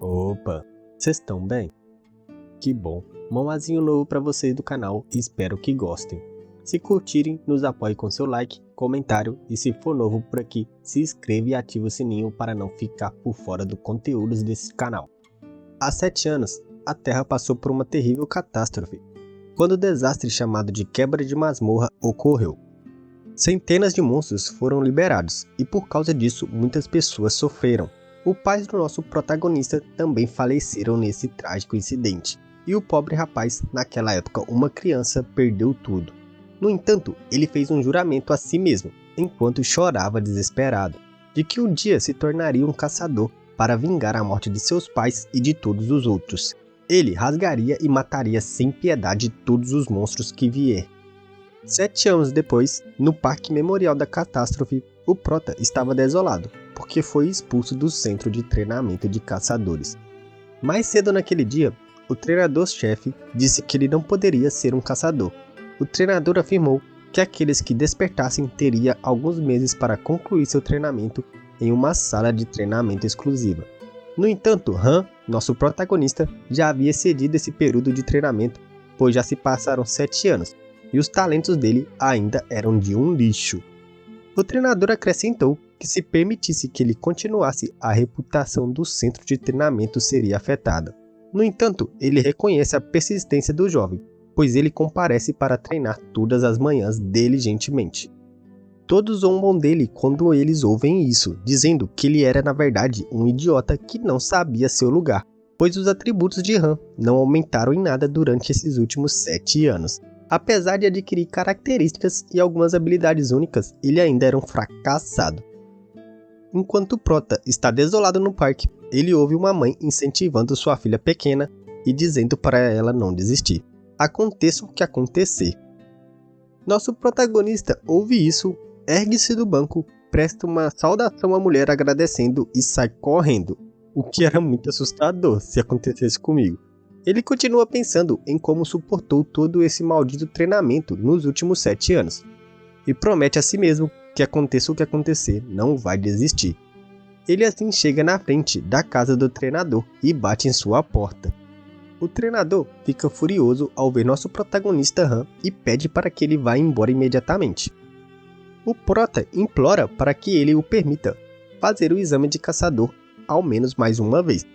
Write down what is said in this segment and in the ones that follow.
Opa, vocês estão bem? Que bom, mamazinho novo pra vocês do canal e espero que gostem. Se curtirem, nos apoie com seu like, comentário e se for novo por aqui, se inscreva e ative o sininho para não ficar por fora do conteúdo desse canal. Há 7 anos, a Terra passou por uma terrível catástrofe, quando o desastre chamado de Quebra de Masmorra ocorreu. Centenas de monstros foram liberados e por causa disso muitas pessoas sofreram. Os pais do nosso protagonista também faleceram nesse trágico incidente. E o pobre rapaz, naquela época uma criança, perdeu tudo. No entanto, ele fez um juramento a si mesmo, enquanto chorava desesperado, de que um dia se tornaria um caçador para vingar a morte de seus pais e de todos os outros. Ele rasgaria e mataria sem piedade todos os monstros que vier. 7 anos depois, no Parque Memorial da Catástrofe, o Prota estava desolado, porque foi expulso do centro de treinamento de caçadores. Mais cedo naquele dia, o treinador-chefe disse que ele não poderia ser um caçador. O treinador afirmou que aqueles que despertassem teria alguns meses para concluir seu treinamento em uma sala de treinamento exclusiva. No entanto, Han, nosso protagonista, já havia excedido esse período de treinamento, pois já se passaram 7 anos, e os talentos dele ainda eram de um lixo. O treinador acrescentou que se permitisse que ele continuasse, a reputação do centro de treinamento seria afetada. No entanto, ele reconhece a persistência do jovem, pois ele comparece para treinar todas as manhãs diligentemente. Todos zombam dele quando eles ouvem isso, dizendo que ele era na verdade um idiota que não sabia seu lugar, pois os atributos de Han não aumentaram em nada durante esses últimos 7 anos. Apesar de adquirir características e algumas habilidades únicas, ele ainda era um fracassado. Enquanto Prota está desolado no parque, ele ouve uma mãe incentivando sua filha pequena e dizendo para ela não desistir. Aconteça o que acontecer. Nosso protagonista ouve isso, ergue-se do banco, presta uma saudação à mulher agradecendo e sai correndo, o que era muito assustador se acontecesse comigo. Ele continua pensando em como suportou todo esse maldito treinamento nos últimos 7 anos. E promete a si mesmo que aconteça o que acontecer, não vai desistir. Ele assim chega na frente da casa do treinador e bate em sua porta. O treinador fica furioso ao ver nosso protagonista Han e pede para que ele vá embora imediatamente. O Prota implora para que ele o permita fazer o exame de caçador ao menos mais uma vez.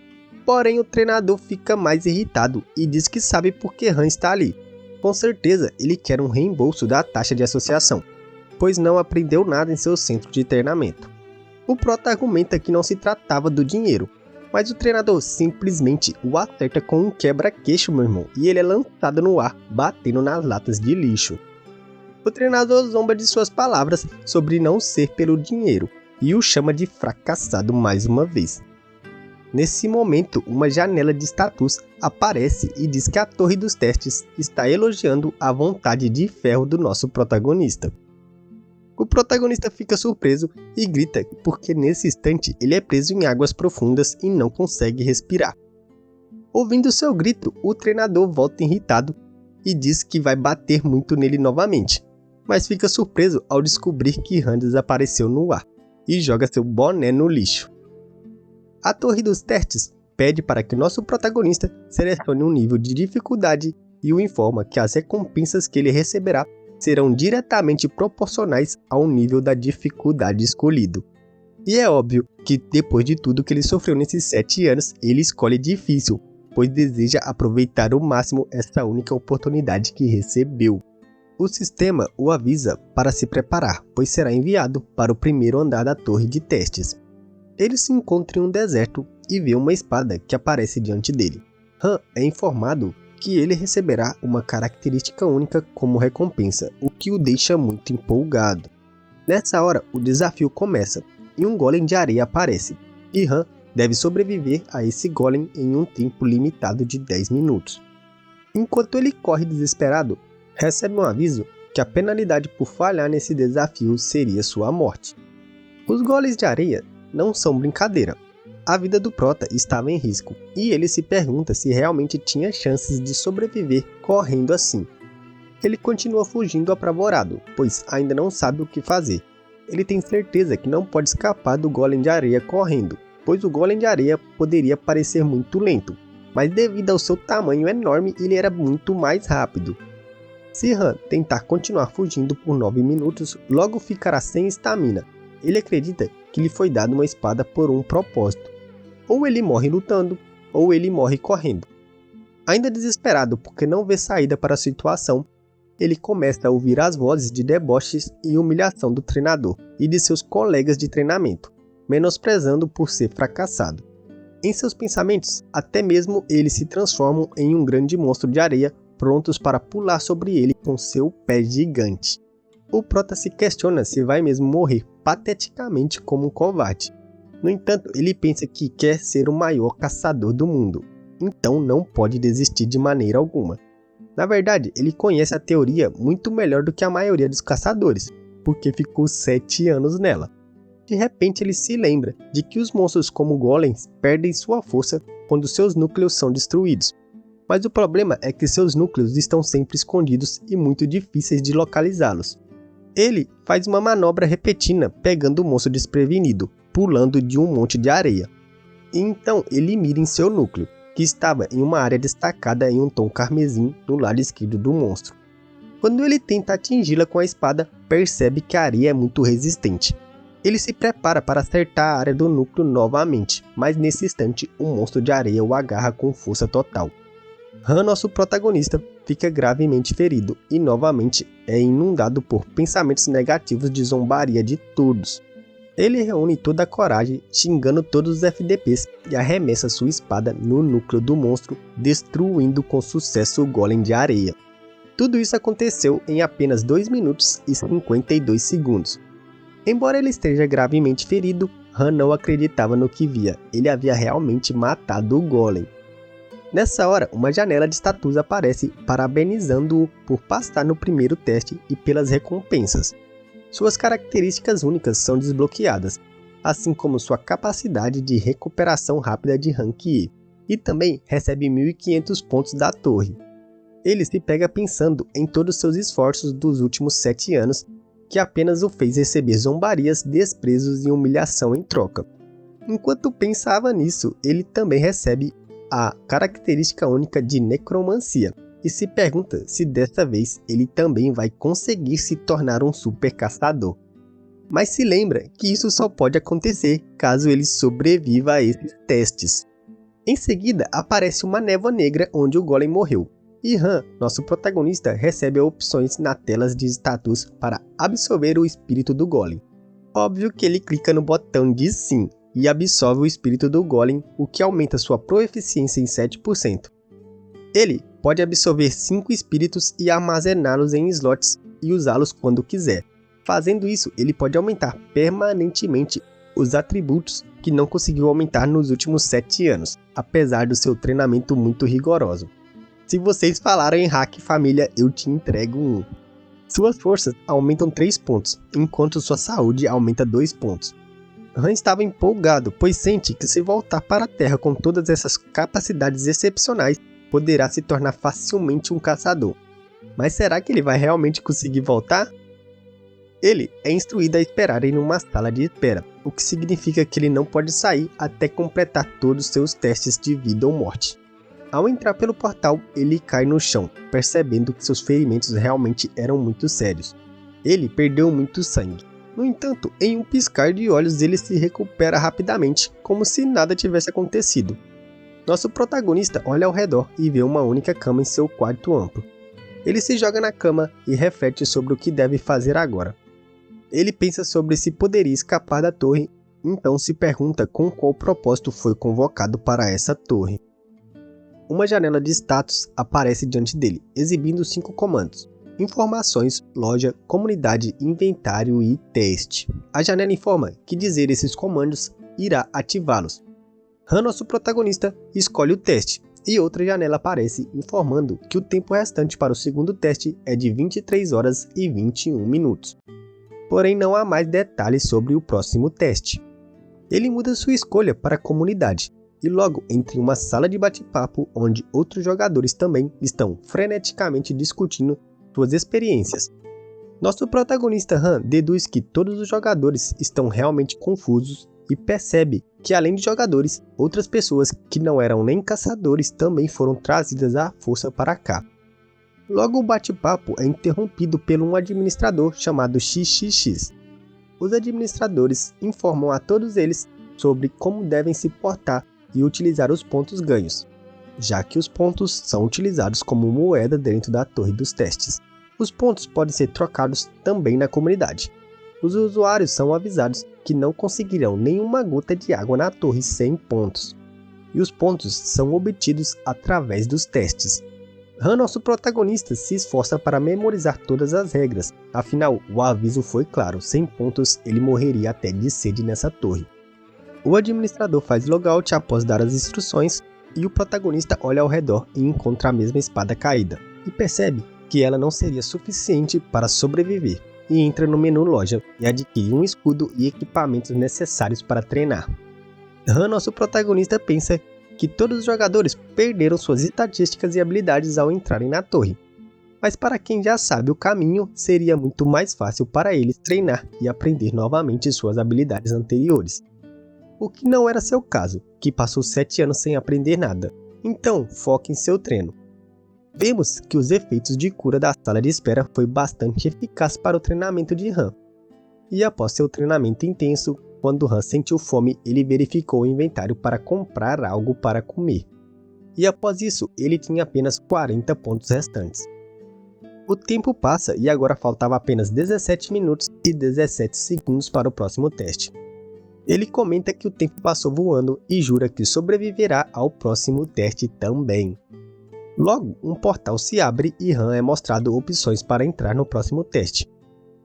Porém, o treinador fica mais irritado e diz que sabe por que Han está ali. Com certeza, ele quer um reembolso da taxa de associação, pois não aprendeu nada em seu centro de treinamento. O Prota argumenta que não se tratava do dinheiro, mas o treinador simplesmente o acerta com um quebra-queixo, meu irmão, e ele é lançado no ar, batendo nas latas de lixo. O treinador zomba de suas palavras sobre não ser pelo dinheiro e o chama de fracassado mais uma vez. Nesse momento, uma janela de status aparece e diz que a torre dos testes está elogiando a vontade de ferro do nosso protagonista. O protagonista fica surpreso e grita porque nesse instante ele é preso em águas profundas e não consegue respirar. Ouvindo seu grito, o treinador volta irritado e diz que vai bater muito nele novamente, mas fica surpreso ao descobrir que Han desapareceu no ar e joga seu boné no lixo. A torre dos testes pede para que nosso protagonista selecione um nível de dificuldade e o informa que as recompensas que ele receberá serão diretamente proporcionais ao nível da dificuldade escolhido. E é óbvio que depois de tudo que ele sofreu nesses 7 anos, ele escolhe difícil, pois deseja aproveitar ao máximo essa única oportunidade que recebeu. O sistema o avisa para se preparar, pois será enviado para o primeiro andar da torre de testes. Ele se encontra em um deserto e vê uma espada que aparece diante dele. Han é informado que ele receberá uma característica única como recompensa, o que o deixa muito empolgado. Nessa hora, o desafio começa e um golem de areia aparece, e Han deve sobreviver a esse golem em um tempo limitado de 10 minutos. Enquanto ele corre desesperado, recebe um aviso que a penalidade por falhar nesse desafio seria sua morte. Os golems de areia não são brincadeira. A vida do Prota estava em risco, e ele se pergunta se realmente tinha chances de sobreviver correndo assim. Ele continua fugindo apavorado, pois ainda não sabe o que fazer. Ele tem certeza que não pode escapar do golem de areia correndo, pois o golem de areia poderia parecer muito lento, mas devido ao seu tamanho enorme ele era muito mais rápido. Se Han tentar continuar fugindo por 9 minutos, logo ficará sem estamina. Ele acredita que lhe foi dada uma espada por um propósito. Ou ele morre lutando, ou ele morre correndo. Ainda desesperado porque não vê saída para a situação, ele começa a ouvir as vozes de deboches e humilhação do treinador e de seus colegas de treinamento, menosprezando por ser fracassado. Em seus pensamentos, até mesmo eles se transformam em um grande monstro de areia, prontos para pular sobre ele com seu pé gigante. O prota se questiona se vai mesmo morrer pateticamente como um covarde. No entanto, ele pensa que quer ser o maior caçador do mundo, então não pode desistir de maneira alguma. Na verdade, ele conhece a teoria muito melhor do que a maioria dos caçadores, porque ficou 7 anos nela. De repente ele se lembra de que os monstros como golems perdem sua força quando seus núcleos são destruídos. Mas o problema é que seus núcleos estão sempre escondidos e muito difíceis de localizá-los. Ele faz uma manobra repentina pegando o monstro desprevenido, pulando de um monte de areia. E então ele mira em seu núcleo, que estava em uma área destacada em um tom carmesim no lado esquerdo do monstro. Quando ele tenta atingi-la com a espada, percebe que a areia é muito resistente. Ele se prepara para acertar a área do núcleo novamente, mas nesse instante o monstro de areia o agarra com força total. Han, nosso protagonista, fica gravemente ferido e novamente é inundado por pensamentos negativos de zombaria de todos. Ele reúne toda a coragem, xingando todos os FDPs e arremessa sua espada no núcleo do monstro, destruindo com sucesso o golem de areia. Tudo isso aconteceu em apenas 2 minutos e 52 segundos. Embora ele esteja gravemente ferido, Han não acreditava no que via, ele havia realmente matado o golem. Nessa hora, uma janela de status aparece parabenizando-o por passar no primeiro teste e pelas recompensas. Suas características únicas são desbloqueadas, assim como sua capacidade de recuperação rápida de rank E, e também recebe 1.500 pontos da torre. Ele se pega pensando em todos seus esforços dos últimos 7 anos, que apenas o fez receber zombarias, desprezos e humilhação em troca. Enquanto pensava nisso, ele também recebe a característica única de necromancia, e se pergunta se desta vez ele também vai conseguir se tornar um super caçador. Mas se lembra que isso só pode acontecer caso ele sobreviva a esses testes. Em seguida aparece uma névoa negra onde o golem morreu, e Han, nosso protagonista, recebe opções na tela de status para absorver o espírito do golem. Óbvio que ele clica no botão de sim e absorve o espírito do golem, o que aumenta sua proeficiência em 7%. Ele pode absorver 5 espíritos e armazená-los em slots e usá-los quando quiser. Fazendo isso, ele pode aumentar permanentemente os atributos que não conseguiu aumentar nos últimos 7 anos, apesar do seu treinamento muito rigoroso. Se vocês falaram em hack família, eu te entrego um. Suas forças aumentam 3 pontos, enquanto sua saúde aumenta 2 pontos. Han estava empolgado, pois sente que se voltar para a Terra com todas essas capacidades excepcionais, poderá se tornar facilmente um caçador. Mas será que ele vai realmente conseguir voltar? Ele é instruído a esperar em uma sala de espera, o que significa que ele não pode sair até completar todos os seus testes de vida ou morte. Ao entrar pelo portal, ele cai no chão, percebendo que seus ferimentos realmente eram muito sérios. Ele perdeu muito sangue. No entanto, em um piscar de olhos ele se recupera rapidamente, como se nada tivesse acontecido. Nosso protagonista olha ao redor e vê uma única cama em seu quarto amplo. Ele se joga na cama e reflete sobre o que deve fazer agora. Ele pensa sobre se poderia escapar da torre, então se pergunta com qual propósito foi convocado para essa torre. Uma janela de status aparece diante dele, exibindo 5 comandos: informações, loja, comunidade, inventário e teste. A janela informa que dizer esses comandos irá ativá-los. Han, nosso protagonista, escolhe o teste, e outra janela aparece informando que o tempo restante para o segundo teste é de 23 horas e 21 minutos. Porém, não há mais detalhes sobre o próximo teste. Ele muda sua escolha para a comunidade, e logo entra em uma sala de bate-papo onde outros jogadores também estão freneticamente discutindo suas experiências. Nosso protagonista Han deduz que todos os jogadores estão realmente confusos e percebe que além de jogadores, outras pessoas que não eram nem caçadores também foram trazidas à força para cá. Logo o bate-papo é interrompido por um administrador chamado XXX. Os administradores informam a todos eles sobre como devem se portar e utilizar os pontos ganhos, já que os pontos são utilizados como moeda dentro da torre dos testes. Os pontos podem ser trocados também na comunidade. Os usuários são avisados que não conseguirão nenhuma gota de água na torre sem pontos. E os pontos são obtidos através dos testes. Han, nosso protagonista, se esforça para memorizar todas as regras. Afinal, o aviso foi claro, sem pontos ele morreria até de sede nessa torre. O administrador faz logout após dar as instruções e o protagonista olha ao redor e encontra a mesma espada caída. E percebe que ela não seria suficiente para sobreviver. E entra no menu loja e adquire um escudo e equipamentos necessários para treinar. Han, nosso protagonista, pensa que todos os jogadores perderam suas estatísticas e habilidades ao entrarem na torre. Mas para quem já sabe o caminho, seria muito mais fácil para eles treinar e aprender novamente suas habilidades anteriores. O que não era seu caso, que passou 7 anos sem aprender nada. Então, foque em seu treino. Vemos que os efeitos de cura da sala de espera foi bastante eficaz para o treinamento de Han. E após seu treinamento intenso, quando Han sentiu fome, ele verificou o inventário para comprar algo para comer. E após isso, ele tinha apenas 40 pontos restantes. O tempo passa e agora faltava apenas 17 minutos e 17 segundos para o próximo teste. Ele comenta que o tempo passou voando e jura que sobreviverá ao próximo teste também. Logo, um portal se abre e Han é mostrado opções para entrar no próximo teste.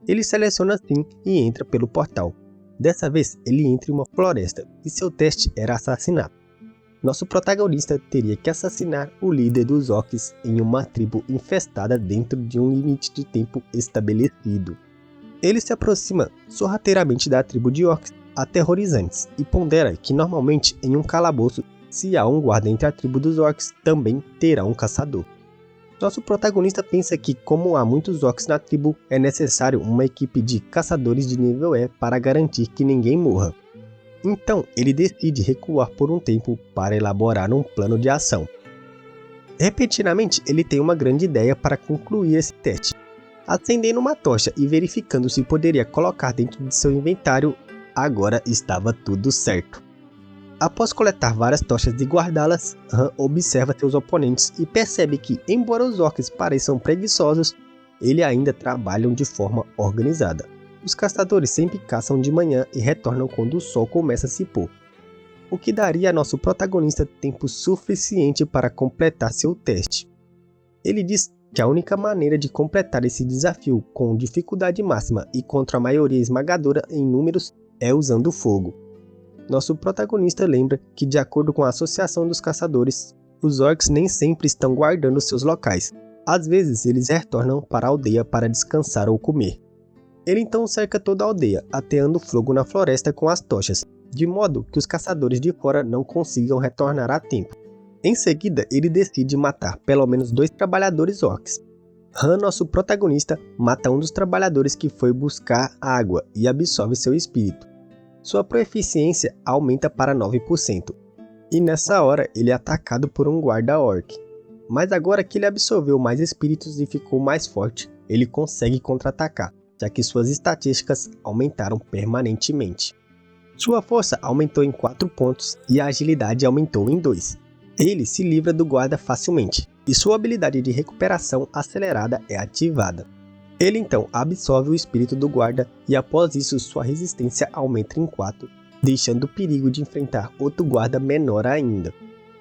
Ele seleciona sim e entra pelo portal. Dessa vez, ele entra em uma floresta e seu teste era assassinato. Nosso protagonista teria que assassinar o líder dos orcs em uma tribo infestada dentro de um limite de tempo estabelecido. Ele se aproxima sorrateiramente da tribo de orcs aterrorizantes e pondera que normalmente em um calabouço, se há um guarda entre a tribo dos orcs, também terá um caçador. Nosso protagonista pensa que, como há muitos orcs na tribo, é necessário uma equipe de caçadores de nível E para garantir que ninguém morra. Então, ele decide recuar por um tempo para elaborar um plano de ação. Repentinamente, ele tem uma grande ideia para concluir esse teste. Acendendo uma tocha e verificando se poderia colocar dentro de seu inventário, agora estava tudo certo. Após coletar várias tochas e guardá-las, Han observa seus oponentes e percebe que, embora os orcs pareçam preguiçosos, eles ainda trabalham de forma organizada. Os caçadores sempre caçam de manhã e retornam quando o sol começa a se pôr, o que daria a nosso protagonista tempo suficiente para completar seu teste. Ele diz que a única maneira de completar esse desafio com dificuldade máxima e contra a maioria esmagadora em números é usando fogo. Nosso protagonista lembra que, de acordo com a Associação dos Caçadores, os orcs nem sempre estão guardando seus locais. Às vezes eles retornam para a aldeia para descansar ou comer. Ele então cerca toda a aldeia, ateando fogo na floresta com as tochas, de modo que os caçadores de fora não consigam retornar a tempo. Em seguida, ele decide matar pelo menos 2 trabalhadores orcs. Han, nosso protagonista, mata um dos trabalhadores que foi buscar água e absorve seu espírito. Sua proficiência aumenta para 9%. E nessa hora ele é atacado por um guarda orc. Mas agora que ele absorveu mais espíritos e ficou mais forte, ele consegue contra-atacar, já que suas estatísticas aumentaram permanentemente. Sua força aumentou em 4 pontos e a agilidade aumentou em 2. Ele se livra do guarda facilmente, e sua habilidade de recuperação acelerada é ativada. Ele então absorve o espírito do guarda e após isso sua resistência aumenta em 4, deixando o perigo de enfrentar outro guarda menor ainda.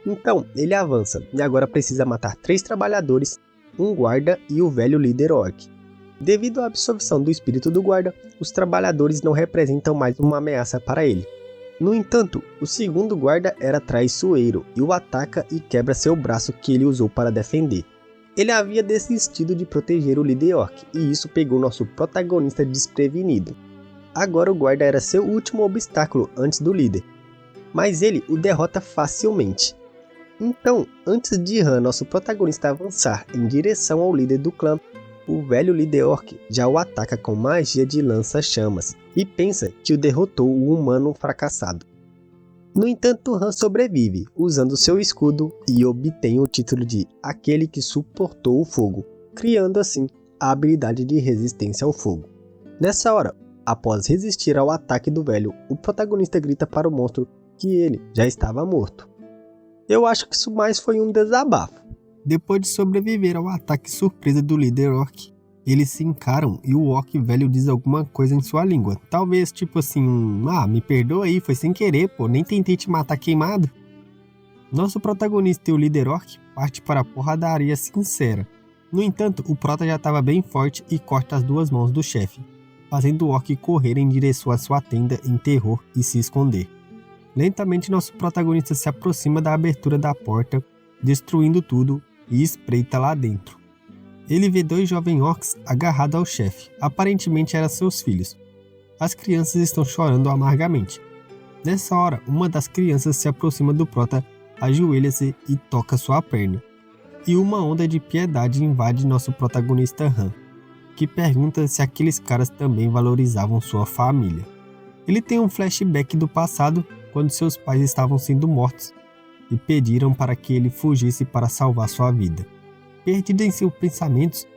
Então ele avança e agora precisa matar 3 trabalhadores, um guarda e o velho líder orc. Devido à absorção do espírito do guarda, os trabalhadores não representam mais uma ameaça para ele. No entanto, o segundo guarda era traiçoeiro e o ataca e quebra seu braço que ele usou para defender. Ele havia desistido de proteger o líder orc, e isso pegou nosso protagonista desprevenido. Agora o guarda era seu último obstáculo antes do líder, mas ele o derrota facilmente. Então, antes de Han, nosso protagonista, avançar em direção ao líder do clã, O velho líder orc já o ataca com magia de lança-chamas e pensa que o derrotou o humano fracassado. No entanto, Han sobrevive, usando seu escudo e obtém o título de Aquele que Suportou o Fogo, criando assim a habilidade de resistência ao fogo. Nessa hora, após resistir ao ataque do velho, o protagonista grita para o monstro que ele já estava morto. Eu acho que isso mais foi um desabafo. Depois de sobreviver ao ataque surpresa do líder orc, eles se encaram e o orc velho diz alguma coisa em sua língua. Talvez tipo assim, me perdoa aí, foi sem querer, pô, nem tentei te matar queimado. Nosso protagonista e o líder orc parte para a porradaria sincera. No entanto, o prota já estava bem forte e corta as duas mãos do chefe, fazendo o orc correr em direção à sua tenda em terror e se esconder. Lentamente nosso protagonista se aproxima da abertura da porta, destruindo tudo e espreita lá dentro. Ele vê dois jovens orcs agarrados ao chefe, aparentemente eram seus filhos. As crianças estão chorando amargamente. Nessa hora, uma das crianças se aproxima do prota, ajoelha-se e toca sua perna. E uma onda de piedade invade nosso protagonista Han, que pergunta se aqueles caras também valorizavam sua família. Ele tem um flashback do passado, quando seus pais estavam sendo mortos, e pediram para que ele fugisse para salvar sua vida. Perdido em seus pensamentos,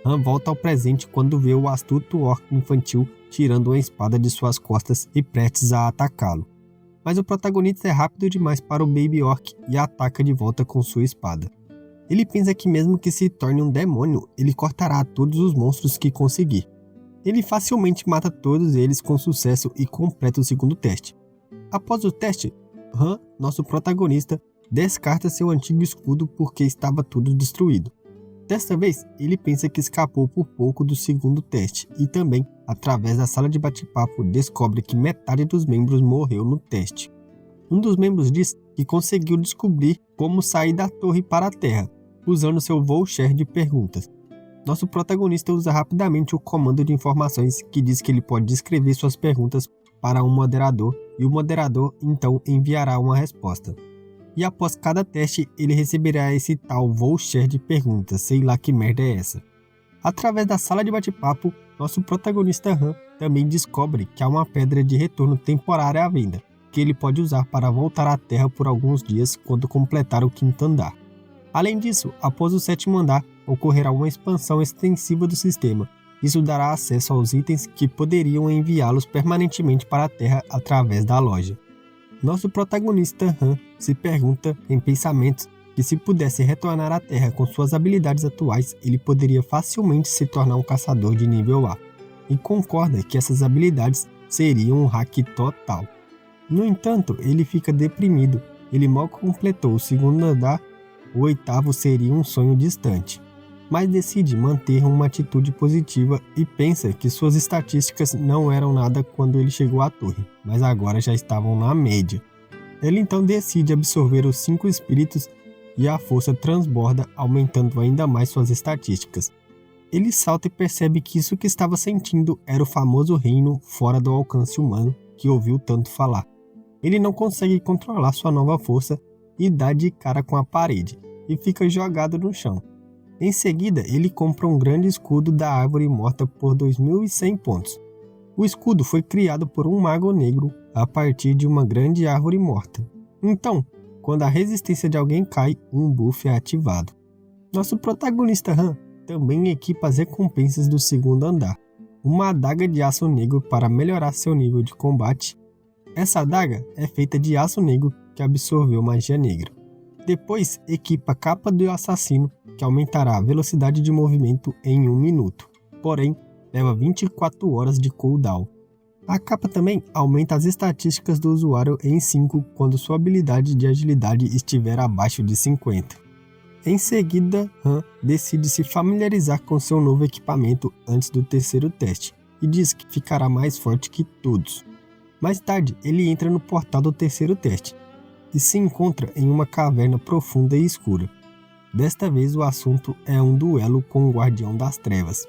Han volta ao presente quando vê o astuto orc infantil tirando uma espada de suas costas e prestes a atacá-lo. Mas o protagonista é rápido demais para o Baby Orc e ataca de volta com sua espada. Ele pensa que mesmo que se torne um demônio, ele cortará todos os monstros que conseguir. Ele facilmente mata todos eles com sucesso e completa o segundo teste. Após o teste, Han, nosso protagonista, descarta seu antigo escudo porque estava tudo destruído. Desta vez, ele pensa que escapou por pouco do segundo teste e também, através da sala de bate-papo, descobre que metade dos membros morreu no teste. Um dos membros diz que conseguiu descobrir como sair da torre para a terra, usando seu voucher de perguntas. Nosso protagonista usa rapidamente o comando de informações que diz que ele pode descrever suas perguntas para um moderador e o moderador então enviará uma resposta. E após cada teste ele receberá esse tal voucher de perguntas, sei lá que merda é essa. Através da sala de bate-papo, nosso protagonista Han também descobre que há uma pedra de retorno temporária à venda, que ele pode usar para voltar à Terra por alguns dias quando completar o quinto andar. Além disso, após o sétimo andar, ocorrerá uma expansão extensiva do sistema. Isso dará acesso aos itens que poderiam enviá-los permanentemente para a Terra através da loja. Nosso protagonista Han se pergunta em pensamentos que se pudesse retornar à Terra com suas habilidades atuais, ele poderia facilmente se tornar um caçador de nível A, e concorda que essas habilidades seriam um hack total. No entanto, ele fica deprimido, ele mal completou o segundo andar, o oitavo seria um sonho distante, mas decide manter uma atitude positiva e pensa que suas estatísticas não eram nada quando ele chegou à torre, mas agora já estavam na média. Ele então decide absorver os 5 espíritos e a força transborda, aumentando ainda mais suas estatísticas. Ele salta e percebe que isso que estava sentindo era o famoso reino fora do alcance humano que ouviu tanto falar. Ele não consegue controlar sua nova força e dá de cara com a parede, e fica jogado no chão. Em seguida, ele compra um grande escudo da árvore morta por 2.100 pontos. O escudo foi criado por um mago negro a partir de uma grande árvore morta. Então, quando a resistência de alguém cai, um buff é ativado. Nosso protagonista Han também equipa as recompensas do segundo andar. Uma adaga de aço negro para melhorar seu nível de combate. Essa adaga é feita de aço negro que absorveu magia negra. Depois, equipa a capa do assassino, que aumentará a velocidade de movimento em 1 minuto. Porém, leva 24 horas de cooldown. A capa também aumenta as estatísticas do usuário em 5 quando sua habilidade de agilidade estiver abaixo de 50. Em seguida, Han decide se familiarizar com seu novo equipamento antes do terceiro teste e diz que ficará mais forte que todos. Mais tarde, ele entra no portal do terceiro teste e se encontra em uma caverna profunda e escura. Desta vez o assunto é um duelo com o Guardião das Trevas.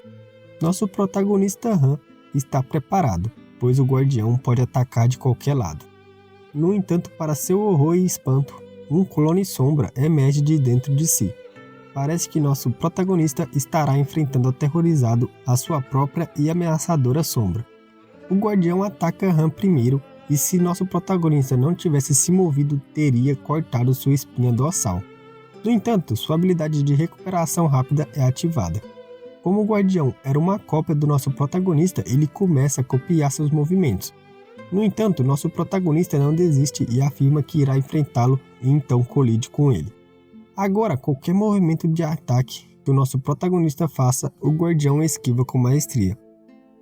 Nosso protagonista Han está preparado, pois o Guardião pode atacar de qualquer lado. No entanto, para seu horror e espanto, um clone sombra emerge de dentro de si. parece que nosso protagonista estará enfrentando aterrorizado a sua própria e ameaçadora sombra. O guardião ataca Han primeiro e se nosso protagonista não tivesse se movido, teria cortado sua espinha dorsal. No entanto, sua habilidade de recuperação rápida é ativada. Como o guardião era uma cópia do nosso protagonista, ele começa a copiar seus movimentos. No entanto, nosso protagonista não desiste e afirma que irá enfrentá-lo e então colide com ele. Agora, qualquer movimento de ataque que o nosso protagonista faça, o guardião esquiva com maestria.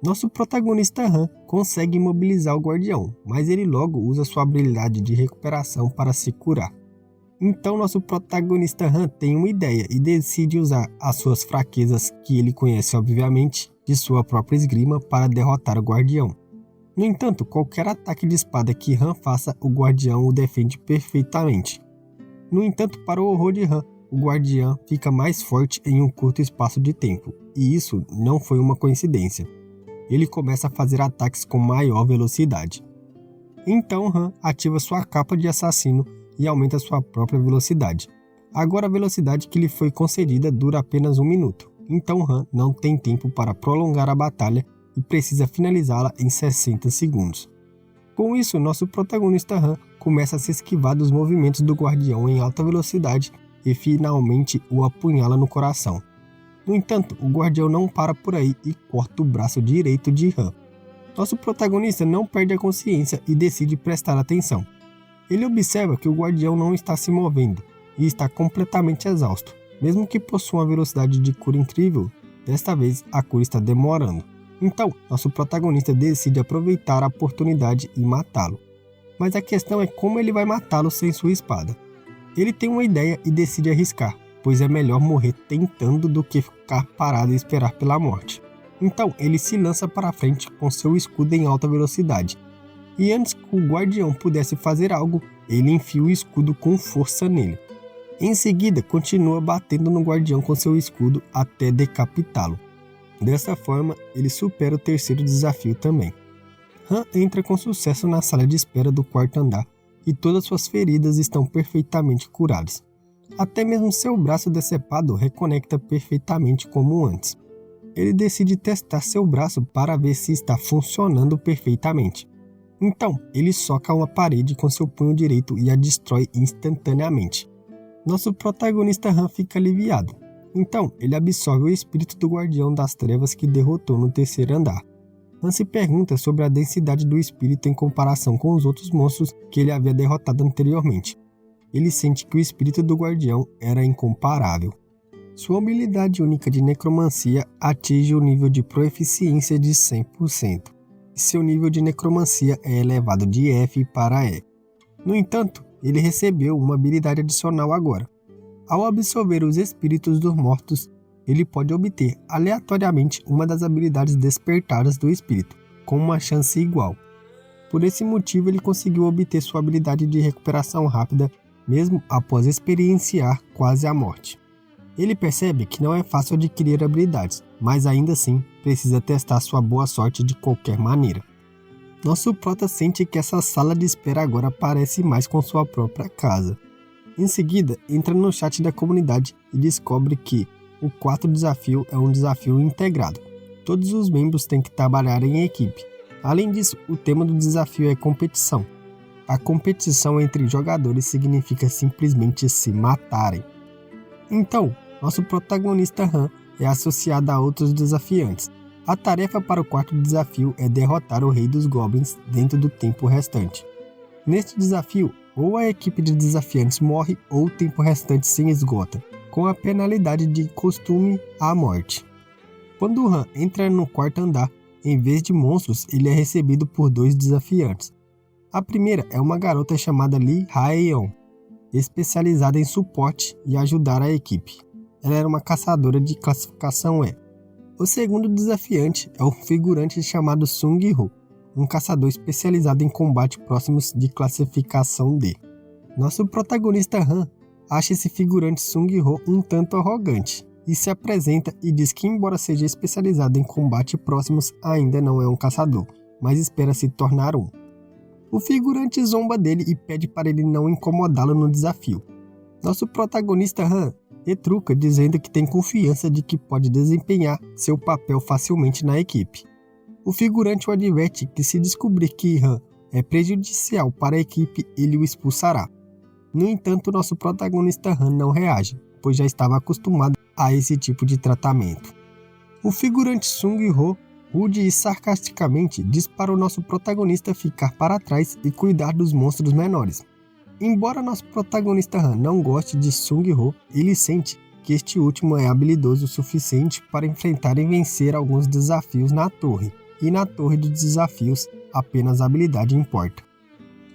Nosso protagonista Han consegue imobilizar o guardião, mas ele logo usa sua habilidade de recuperação para se curar. Então nosso protagonista Han tem uma ideia e decide usar as suas fraquezas, que ele conhece obviamente, de sua própria esgrima para derrotar o guardião. No entanto, qualquer ataque de espada que Han faça, o guardião o defende perfeitamente. No entanto, para o horror de Han, o guardião fica mais forte em um curto espaço de tempo, e isso não foi uma coincidência. Ele começa a fazer ataques com maior velocidade. Então Han ativa sua capa de assassino e aumenta sua própria velocidade. Agora a velocidade que lhe foi concedida dura apenas 1 minuto, então Han não tem tempo para prolongar a batalha e precisa finalizá-la em 60 segundos. Com isso, nosso protagonista Han começa a se esquivar dos movimentos do guardião em alta velocidade e finalmente o apunhala no coração. No entanto, o guardião não para por aí e corta o braço direito de Han. Nosso protagonista não perde a consciência e decide prestar atenção. Ele observa que o guardião não está se movendo e está completamente exausto. Mesmo que possua uma velocidade de cura incrível, desta vez a cura está demorando. Então, nosso protagonista decide aproveitar a oportunidade e matá-lo. Mas a questão é como ele vai matá-lo sem sua espada. Ele tem uma ideia e decide arriscar, pois é melhor morrer tentando do que ficar parado e esperar pela morte. Então, ele se lança para frente com seu escudo em alta velocidade. E antes que o guardião pudesse fazer algo, ele enfia o escudo com força nele. Em seguida, continua batendo no guardião com seu escudo até decapitá-lo. Dessa forma, ele supera o terceiro desafio também. Han entra com sucesso na sala de espera do quarto andar e todas suas feridas estão perfeitamente curadas. Até mesmo seu braço decepado reconecta perfeitamente como antes. Ele decide testar seu braço para ver se está funcionando perfeitamente. Então, ele soca uma parede com seu punho direito e a destrói instantaneamente. Nosso protagonista Han fica aliviado. Então, ele absorve o espírito do guardião das trevas que derrotou no terceiro andar. Han se pergunta sobre a densidade do espírito em comparação com os outros monstros que ele havia derrotado anteriormente. Ele sente que o espírito do guardião era incomparável. Sua habilidade única de necromancia atinge o nível de proficiência de 100%. E seu nível de necromancia é elevado de F para E. No entanto, ele recebeu uma habilidade adicional agora. Ao absorver os espíritos dos mortos, ele pode obter aleatoriamente uma das habilidades despertadas do espírito, com uma chance igual. Por esse motivo, ele conseguiu obter sua habilidade de recuperação rápida, mesmo após experienciar quase a morte. Ele percebe que não é fácil adquirir habilidades, mas ainda assim precisa testar sua boa sorte de qualquer maneira. Nosso prota sente que essa sala de espera agora parece mais com sua própria casa. Em seguida, entra no chat da comunidade e descobre que o quarto desafio é um desafio integrado. Todos os membros têm que trabalhar em equipe. Além disso, o tema do desafio é competição. A competição entre jogadores significa simplesmente se matarem. Então, nosso protagonista Han é associado a outros desafiantes. A tarefa para o quarto desafio é derrotar o Rei dos Goblins dentro do tempo restante. Neste desafio, ou a equipe de desafiantes morre ou o tempo restante se esgota, com a penalidade de costume à morte. Quando Han entra no quarto andar, em vez de monstros, ele é recebido por 2 desafiantes. A primeira é uma garota chamada Lee Hae-yeon, especializada em suporte e ajudar a equipe. Ela era uma caçadora de classificação E. O segundo desafiante é um figurante chamado Sung-ho, um caçador especializado em combate próximos de classificação D. Nosso protagonista Han acha esse figurante Sung-ho um tanto arrogante e se apresenta e diz que, embora seja especializado em combate próximos, ainda não é um caçador, mas espera se tornar um. O figurante zomba dele e pede para ele não incomodá-lo no desafio. Nosso protagonista Han retruca dizendo que tem confiança de que pode desempenhar seu papel facilmente na equipe. O figurante o adverte que se descobrir que Han é prejudicial para a equipe, ele o expulsará. No entanto, nosso protagonista Han não reage, pois já estava acostumado a esse tipo de tratamento. O figurante Sung-ho, rude e sarcasticamente, diz para o nosso protagonista ficar para trás e cuidar dos monstros menores. Embora nosso protagonista Han não goste de Sung-ho, ele sente que este último é habilidoso o suficiente para enfrentar e vencer alguns desafios na torre, e na torre dos desafios apenas a habilidade importa.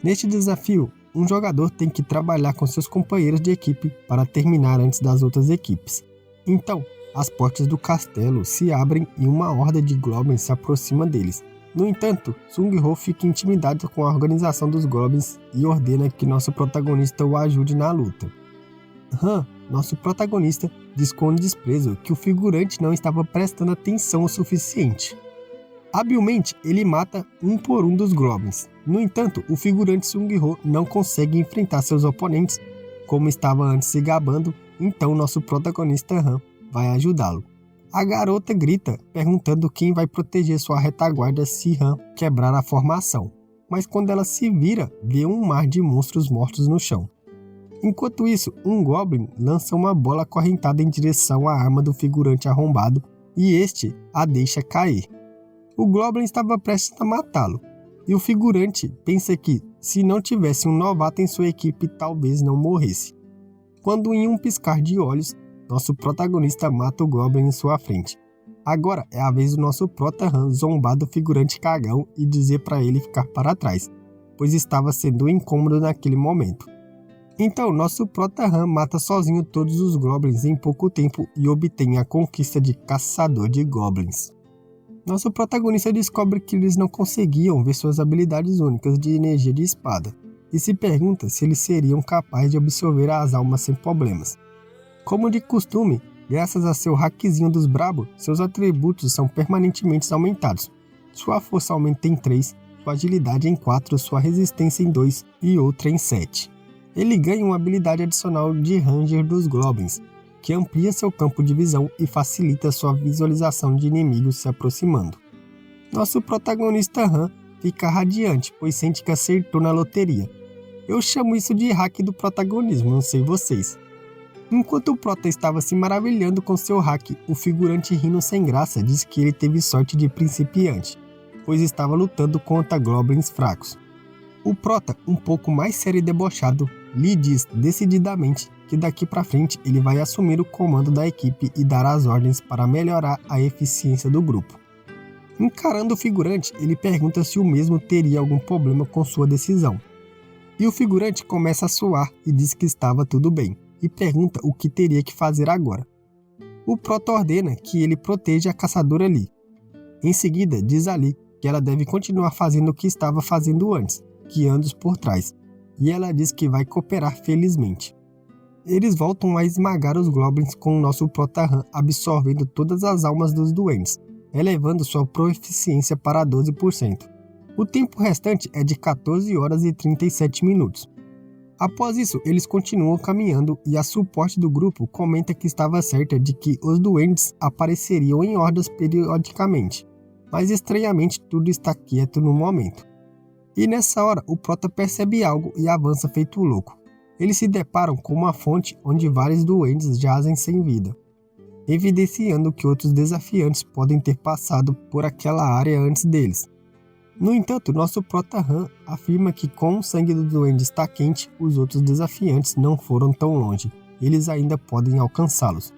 Neste desafio, um jogador tem que trabalhar com seus companheiros de equipe para terminar antes das outras equipes. Então, as portas do castelo se abrem e uma horda de goblins se aproxima deles. No entanto, Sung-ho fica intimidado com a organização dos goblins e ordena que nosso protagonista o ajude na luta. Han, nosso protagonista, diz com desprezo que o figurante não estava prestando atenção o suficiente. Habilmente, ele mata um por um dos goblins. No entanto, o figurante Sung-ho não consegue enfrentar seus oponentes, como estava antes se gabando, então nosso protagonista Han vai ajudá-lo. A garota grita, perguntando quem vai proteger sua retaguarda se Han quebrar a formação, mas quando ela se vira, vê um mar de monstros mortos no chão. Enquanto isso, um goblin lança uma bola acorrentada em direção à arma do figurante arrombado e este a deixa cair. O goblin estava prestes a matá-lo, e o figurante pensa que, se não tivesse um novato em sua equipe, talvez não morresse. Quando em um piscar de olhos, nosso protagonista mata o goblin em sua frente. Agora é a vez do nosso prota Han zombar do figurante cagão e dizer para ele ficar para trás, pois estava sendo incômodo naquele momento. Então, nosso prota Han mata sozinho todos os goblins em pouco tempo e obtém a conquista de caçador de goblins. Nosso protagonista descobre que eles não conseguiam ver suas habilidades únicas de energia de espada, e se pergunta se eles seriam capazes de absorver as almas sem problemas. Como de costume, graças a seu hackzinho dos brabo, seus atributos são permanentemente aumentados. Sua força aumenta em 3, sua agilidade em 4, sua resistência em 2 e outra em 7. Ele ganha uma habilidade adicional de Ranger dos Goblins, que amplia seu campo de visão e facilita sua visualização de inimigos se aproximando. Nosso protagonista Han fica radiante, pois sente que acertou na loteria. Eu chamo isso de hack do protagonismo, não sei vocês. Enquanto o prota estava se maravilhando com seu hack, o figurante rindo sem graça diz que ele teve sorte de principiante, pois estava lutando contra goblins fracos. O prota, um pouco mais sério e debochado, lhe diz decididamente que daqui para frente ele vai assumir o comando da equipe e dar as ordens para melhorar a eficiência do grupo. Encarando o figurante, ele pergunta se o mesmo teria algum problema com sua decisão. E o figurante começa a suar e diz que estava tudo bem, e pergunta o que teria que fazer agora. O prota ordena que ele proteja a caçadora Lee. Em seguida, diz a Lee que ela deve continuar fazendo o que estava fazendo antes, guiando-os por trás, e ela diz que vai cooperar felizmente. Eles voltam a esmagar os goblins com o nosso prota Han absorvendo todas as almas dos doentes, elevando sua proficiência para 12%. O tempo restante é de 14 horas e 37 minutos. Após isso, eles continuam caminhando e a suporte do grupo comenta que estava certa de que os doentes apareceriam em hordas periodicamente, mas estranhamente tudo está quieto no momento. E nessa hora, o prota percebe algo e avança feito louco. Eles se deparam com uma fonte onde vários doentes jazem sem vida, evidenciando que outros desafiantes podem ter passado por aquela área antes deles. No entanto, nosso prota Han afirma que com o sangue do duende está quente, os outros desafiantes não foram tão longe, eles ainda podem alcançá-los.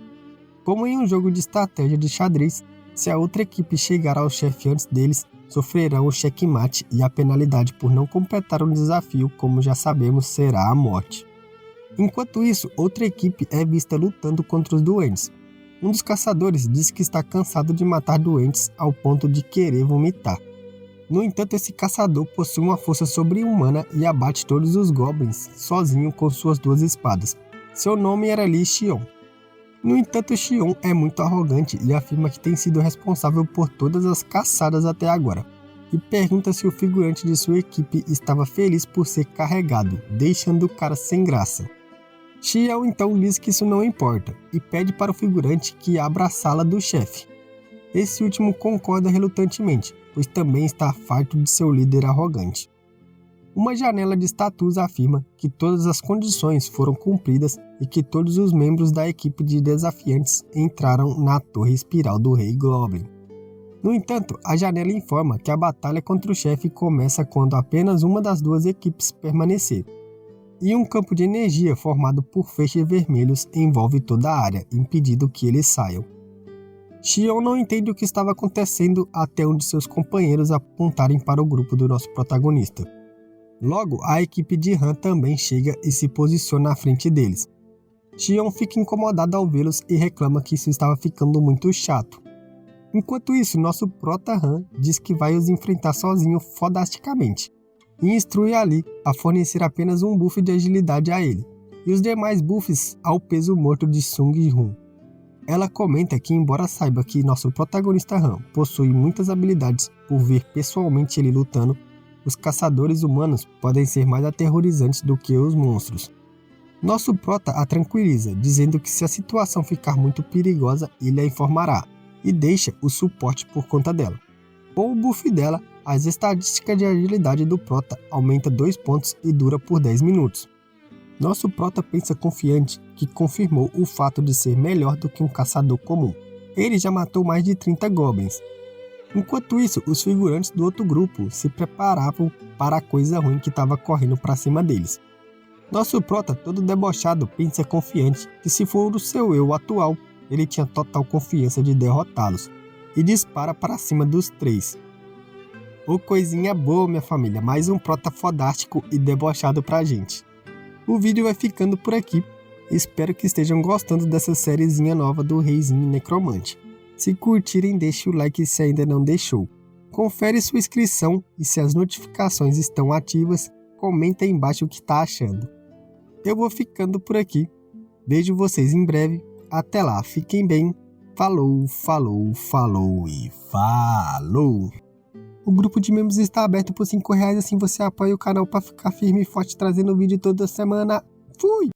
Como em um jogo de estratégia de xadrez, se a outra equipe chegar ao chefe antes deles, sofrerão o checkmate e a penalidade por não completar um desafio, como já sabemos, será a morte. Enquanto isso, outra equipe é vista lutando contra os doentes. Um dos caçadores diz que está cansado de matar doentes ao ponto de querer vomitar. No entanto, esse caçador possui uma força sobre-humana e abate todos os goblins sozinho com suas 2 espadas. Seu nome era Li Xion. No entanto, Xion é muito arrogante e afirma que tem sido responsável por todas as caçadas até agora, e pergunta se o figurante de sua equipe estava feliz por ser carregado, deixando o cara sem graça. Xiao então diz que isso não importa e pede para o figurante que abra a sala do chefe. Esse último concorda relutantemente, pois também está farto de seu líder arrogante. Uma janela de status afirma que todas as condições foram cumpridas e que todos os membros da equipe de desafiantes entraram na torre espiral do Rei Goblin. No entanto, a janela informa que a batalha contra o chefe começa quando apenas uma das duas equipes permanecer, e um campo de energia formado por feixes vermelhos envolve toda a área, impedindo que eles saiam. Xion não entende o que estava acontecendo até um de seus companheiros apontarem para o grupo do nosso protagonista. Logo, a equipe de Han também chega e se posiciona à frente deles. Xion fica incomodado ao vê-los e reclama que isso estava ficando muito chato. Enquanto isso, nosso prota Han diz que vai os enfrentar sozinho fodasticamente e instrui Ali a fornecer apenas um buff de agilidade a ele e os demais buffs ao peso morto de Sung Jun. Ela comenta que, embora saiba que nosso protagonista Han possui muitas habilidades por ver pessoalmente ele lutando, os caçadores humanos podem ser mais aterrorizantes do que os monstros. Nosso prota a tranquiliza, dizendo que se a situação ficar muito perigosa, ele a informará, e deixa o suporte por conta dela. Com o buff dela, as estatísticas de agilidade do prota aumenta 2 pontos e dura por 10 minutos. Nosso prota pensa confiante que confirmou o fato de ser melhor do que um caçador comum. Ele já matou mais de 30 goblins. Enquanto isso, os figurantes do outro grupo se preparavam para a coisa ruim que estava correndo para cima deles. Nosso prota, todo debochado, pensa confiante que se for o seu eu atual, ele tinha total confiança de derrotá-los, e dispara para cima dos 3. Ô coisinha boa, minha família, mais um prota fodástico e debochado pra gente. O vídeo vai ficando por aqui, espero que estejam gostando dessa sériezinha nova do Reizinho Necromante. Se curtirem, deixe o like se ainda não deixou. Confere sua inscrição e se as notificações estão ativas, comenta aí embaixo o que tá achando. Eu vou ficando por aqui. Vejo vocês em breve. Até lá, fiquem bem. Falou, falou, falou e falou! O grupo de membros está aberto por R$5, assim você apoia o canal para ficar firme e forte trazendo vídeo toda semana. Fui!